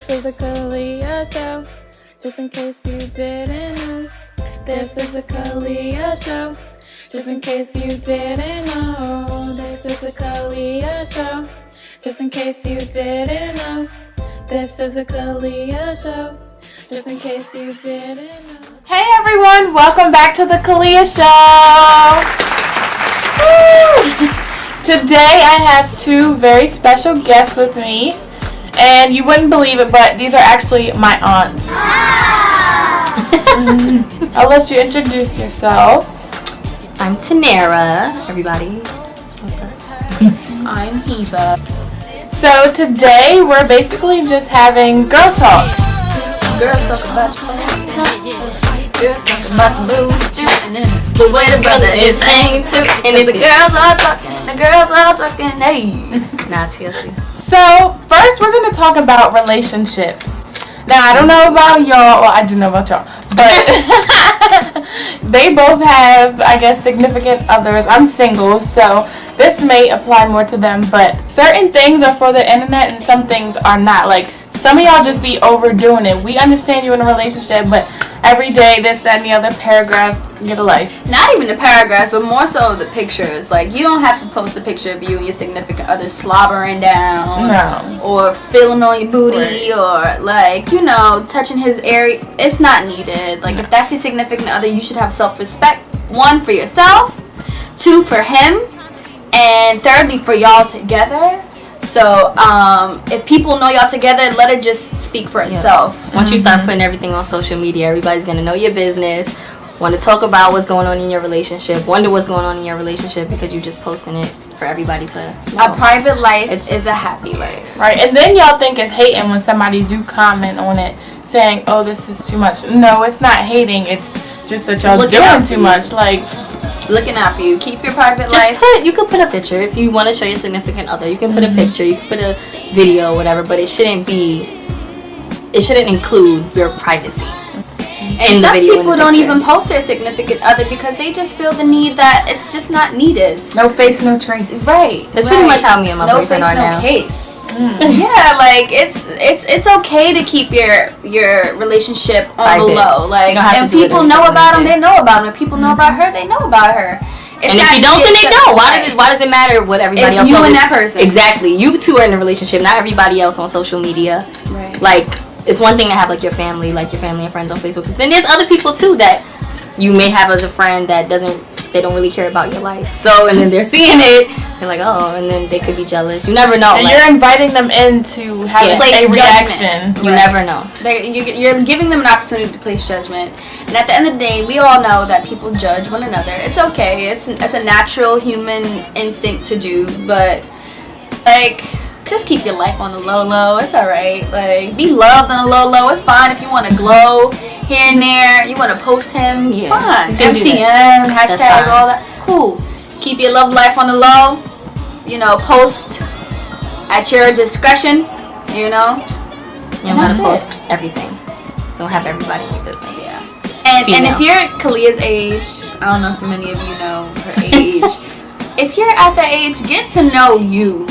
This is the Kalia Show, just in case you didn't know. This is the Kalia Show, just in case you didn't know. This is the Kalia Show, just in case you didn't know. This is the Kalia Show, just in case you didn't know. Hey everyone, welcome back to the Kalia Show. Woo! Today I have two very special guests with me. And you wouldn't believe it, but these are actually my aunts. I'll let you introduce yourselves. I'm Tanera, everybody. What's up? I'm Heba. So today we're basically just having girl talk. Girls talk about you. Girls talk about the boo. And then the way the brother is saying too. And if the girls are talking, hey. Nah, seriously. So first we're going to talk about relationships. Now I don't know about y'all, well I do know about y'all, but they both have, I guess, significant others. I'm single, so this may apply more to them, but certain things are for the internet and some things are not. Like, some of y'all just be overdoing it. We understand you're in a relationship, but every day, this, that, and the other paragraphs, get a life. Not even the paragraphs, but more so the pictures. Like, you don't have to post a picture of you and your significant other slobbering down. No. Or feeling on your booty, or, like, you know, touching his area. It's not needed. Like, if that's your significant other, you should have self-respect. 1, for yourself. 2, for him. And thirdly, for y'all together. So, if people know y'all together, let it just speak for itself. Once you start putting everything on social media, everybody's going to know your business, want to talk about what's going on in your relationship, wonder what's going on in your relationship because you're just posting it for everybody to know. A private life is a happy life. Right, and then y'all think it's hating when somebody do comment on it saying, oh, this is too much. No, it's not hating. It's just that y'all doing too much. Like, looking out for you. Keep your private life. You could put a picture if you want to show your significant other. You can put a picture. You can put a video, whatever. But it shouldn't include your privacy. And some people don't even post their significant other because they just feel the need that it's just not needed. No face, no trace. Right. That's pretty much how me and my boyfriend are now. No face, no case. Yeah, like it's okay to keep your relationship on the low. Like, and people know about them, they know about them. If people know about her, they know about her. And if you don't, then they don't. Why does it matter what everybody else knows? It's you and that person. Exactly. You two are in a relationship, not everybody else on social media. Right. Like, it's one thing to have, like, your family and friends on Facebook. But then there's other people, too, that you may have as a friend that they don't really care about your life. So, and then they're seeing it, they're like, oh, and then they could be jealous. You never know. And you're inviting them in to have a reaction. You never know. You're giving them an opportunity to place judgment. And at the end of the day, we all know that people judge one another. It's okay. It's a natural human instinct to do. But, like, just keep your life on the low. It's alright. Like, be loved on the low. It's fine if you want to glow here and there. You want to post him. Yeah, fine. MCM, hashtag, all that. Cool. Keep your love life on the low. You know, post at your discretion. You know. You don't have to post everything. Don't have everybody in your business. Yeah. And if you're Kalia's age, I don't know if many of you know her age. If you're at that age, get to know you.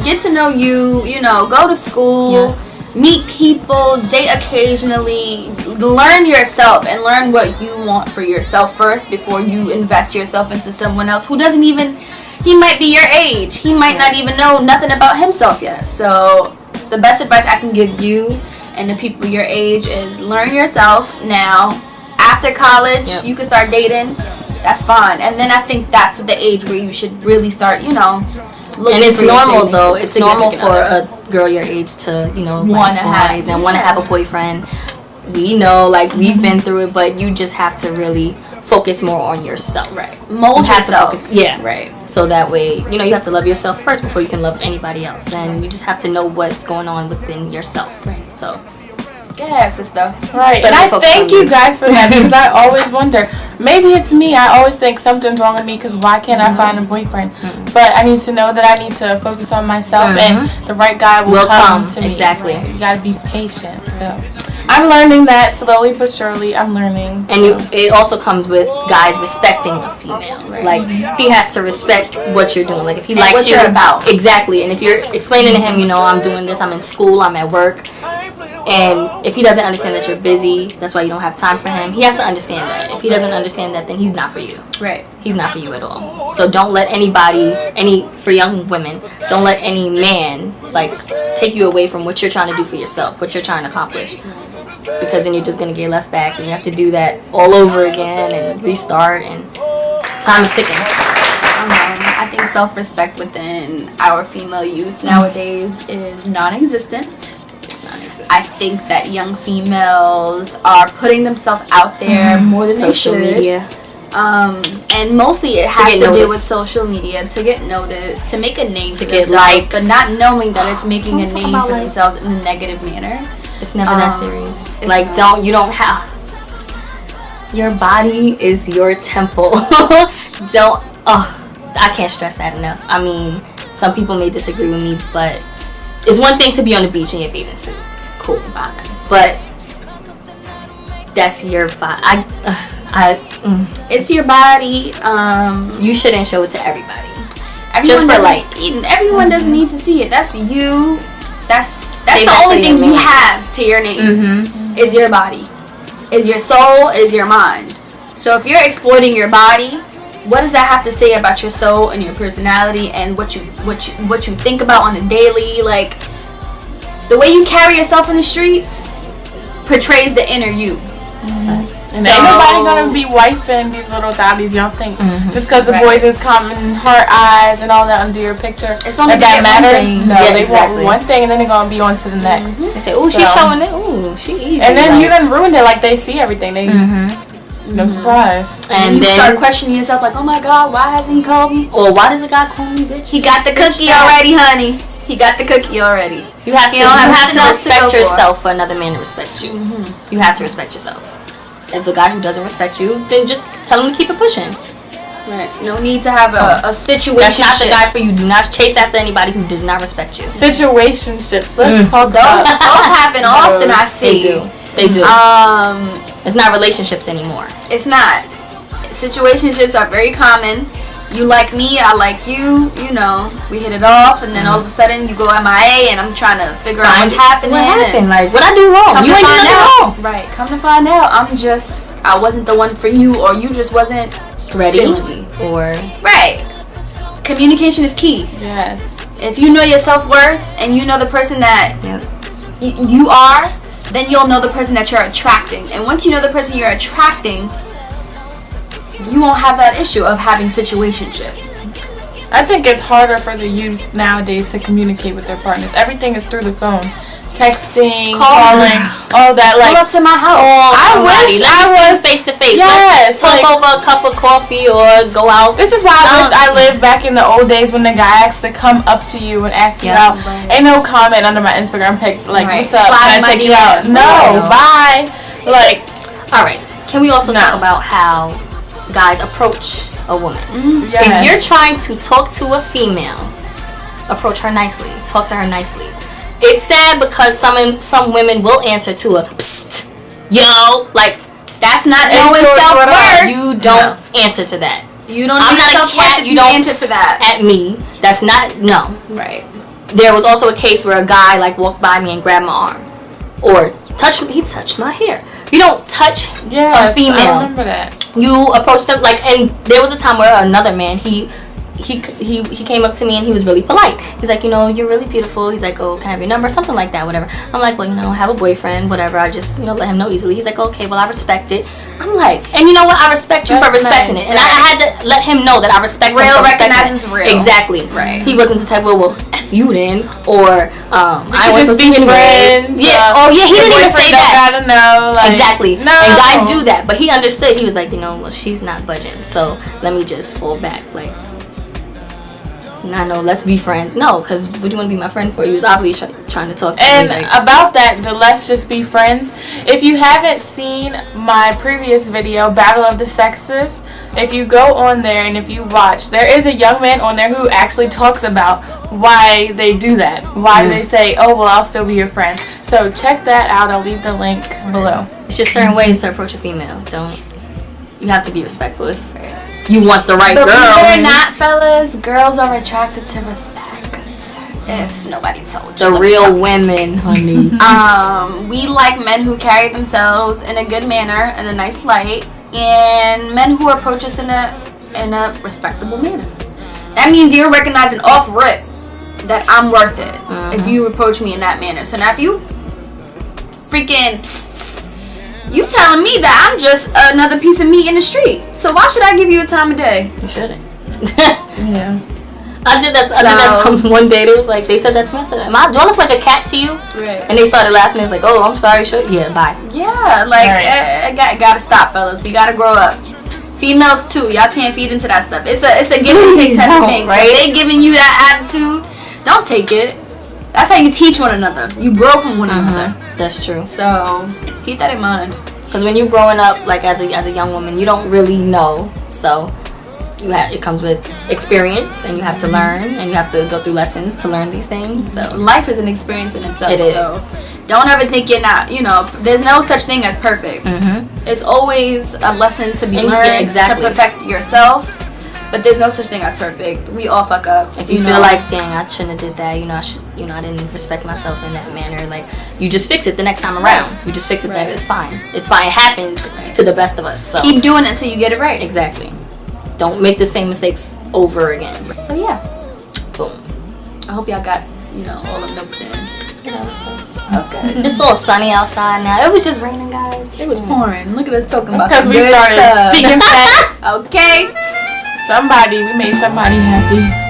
Get to know you, you know, go to school, meet people, date occasionally, learn yourself and learn what you want for yourself first before you invest yourself into someone else who doesn't even, he might be your age. He might not even know nothing about himself yet. So the best advice I can give you and the people your age is learn yourself now. After college, you can start dating. That's fine. And then I think that's the age where you should really start, you know, and it's normal though. It's normal for a girl your age to, you know, want to have a boyfriend. We know, like, we've been through it, but you just have to really focus more on yourself. Right. Mold yourself. Right. So that way, you know, you have to love yourself first before you can love anybody else, and you just have to know what's going on within yourself. Right. So. Yes, it's stuff. Right, and I thank you guys for that because I always wonder, maybe it's me. I always think something's wrong with me because why can't I find a boyfriend? But I need to know that I need to focus on myself and the right guy will come to me. Exactly. Right? You gotta be patient. So I'm learning that slowly but surely. I'm learning. And it also comes with guys respecting a female. Right. Like, he has to respect what you're doing. Like, if he likes what you're about. Exactly. And if you're explaining to him, you know, I'm doing this, I'm in school, I'm at work, And if he doesn't understand that you're busy, that's why you don't have time for him. He has to understand that. If he doesn't understand that, then he's not for you. Right. He's not for you at all. So don't let for young women, don't let any man like take you away from what you're trying to do for yourself, what you're trying to accomplish. Because then you're just gonna get left back, and you have to do that all over again and restart, and time is ticking. I think self-respect within our female youth nowadays is non-existent. I think that young females are putting themselves out there more than social they should. media. And mostly it has to do with social media, to get noticed, to make a name for themselves, likes. But not knowing that it's making a name for themselves in a negative manner. It's never that serious. Like, you don't have... Your body is your temple. I can't stress that enough. I mean, some people may disagree with me, but it's one thing to be on the beach in your bathing suit. Cool, fine. But that's your body. It's your body. You shouldn't show it to everybody. Everyone doesn't need to see it. That's you. That's the only thing you have to your name. Is your body. Is your soul. Is your mind. So if you're exploiting your body, what does that have to say about your soul and your personality and what you think about on a daily? Like, the way you carry yourself in the streets portrays the inner you. And ain't nobody gonna be wifing these little thotties, y'all think. Just because the boys is commenting heart eyes and all that under your picture. It's only that matters. No, yeah, they want one thing and then they're gonna be on to the next. They say, "Oh, she's showing it. Oh, she easy." And then you done ruined it. Like, they see everything. They no surprise. And then you start questioning yourself, like, "Oh my God, why hasn't he called me?" Or why does a guy call me bitch? He got the cookie already, honey. He got the cookie already. You have to respect yourself for another man to respect you. You have to respect yourself. If a guy who doesn't respect you, then just tell him to keep it pushing. Right. No need to have a situation. That's not the guy for you. Do not chase after anybody who does not respect you. Situationships. Let's talk about those happen often. I see. They do. It's not relationships anymore. It's not. Situationships are very common. You like me, I like you. You know, we hit it off, and then all of a sudden you go MIA, and I'm trying to figure out what's happening. What happened? Like, what I do wrong? You ain't doing nothing wrong. Right. Come to find out, I wasn't the one for you, or you just wasn't ready. Or right. Communication is key. Yes. If you know your self-worth and you know the person that you are, then you'll know the person that you're attracting. And once you know the person you're attracting, you won't have that issue of having situationships. I think it's harder for the youth nowadays to communicate with their partners. Everything is through the phone. Texting, calling, all that. Like, pull up to my house. I wish I was face to face. Yes, Let's talk over a cup of coffee or go out. This is why I wish I lived back in the old days when the guy asked to come up to you and ask you out. Right. Ain't no comment under my Instagram pic like, what's up? Can I take you out? No, bye. Like, all right. Can we also talk about how guys approach a woman? Yes. If you're trying to talk to a female, approach her nicely. Talk to her nicely. It's sad because some women will answer to a psst, yo, like that's not knowing self-worth. You don't answer to that. You don't. I'm not a cat. You don't answer to that at me. That's not Right. There was also a case where a guy like walked by me and grabbed my arm, or he touched my hair. You don't touch a female. I remember that. You approach them and there was a time where another man he came up to me and he was really polite. He's like, you're really beautiful. He's like, oh, can I have your number? Something like that, whatever. I'm like, well, I have a boyfriend, whatever. I just, let him know easily. He's like, okay, well, I respect it. I'm like, and you know what? I respect you for respecting it. And I had to let him know that I respect real him for recognizes respecting real. it. Exactly. Right. He wasn't the type, well, F you then, or I want just to be friends. Yeah. Oh, yeah, he didn't even say that. Gotta know, like, exactly. No. And guys do that. But he understood. He was like, well, she's not budging. So let me just fall back. Like, no, let's be friends. No, because what do you want to be my friend for? He was obviously trying to talk to me. And about that, the let's just be friends. If you haven't seen my previous video, Battle of the Sexes, if you go on there and if you watch, there is a young man on there who actually talks about why they do that. Why they say, oh, well, I'll still be your friend. So check that out. I'll leave the link below. It's just certain ways to approach a female. You have to be respectful if you want the right girl. Believe it or not, fellas, girls are attracted to respect. If nobody told you. The real women, honey. We like men who carry themselves in a good manner, in a nice light, and men who approach us in a respectable manner. That means you're recognizing off rip that I'm worth it if you approach me in that manner. So now if you freaking you telling me that I'm just another piece of meat in the street, so why should I give you a time of day? You shouldn't. Yeah. I did that one day. They said that to me. I said, do I look like a cat to you? Right. And they started laughing. It's like, oh, I'm sorry. Yeah, bye. Yeah, like, gotta stop, fellas. We gotta grow up. Females, too. Y'all can't feed into that stuff. It's a give and take type of thing. Right? So if they giving you that attitude, don't take it. That's how you teach one another. You grow from one another. That's true. So, keep that in mind. Because when you're growing up, like, as a young woman, you don't really know. So it comes with experience, and you have to learn, and you have to go through lessons to learn these things. So Life is an experience in itself. It is. So don't ever think you're not, there's no such thing as perfect. It's always a lesson to be learned to perfect yourself. But there's no such thing as perfect. We all fuck up. If you feel like, dang, I shouldn't have did that, I didn't respect myself in that manner, like, you just fix it the next time around. You just fix it then. It's fine. It's fine. It happens to the best of us. So keep doing it until you get it right. Exactly. Don't make the same mistakes over again. So yeah. Boom. I hope y'all got, all the notes in. Yeah, that was close. That was good. It's all sunny outside now. It was just raining, guys. It was pouring. Look at us talking about because some we good started stuff. speaking facts. Okay. We made somebody happy.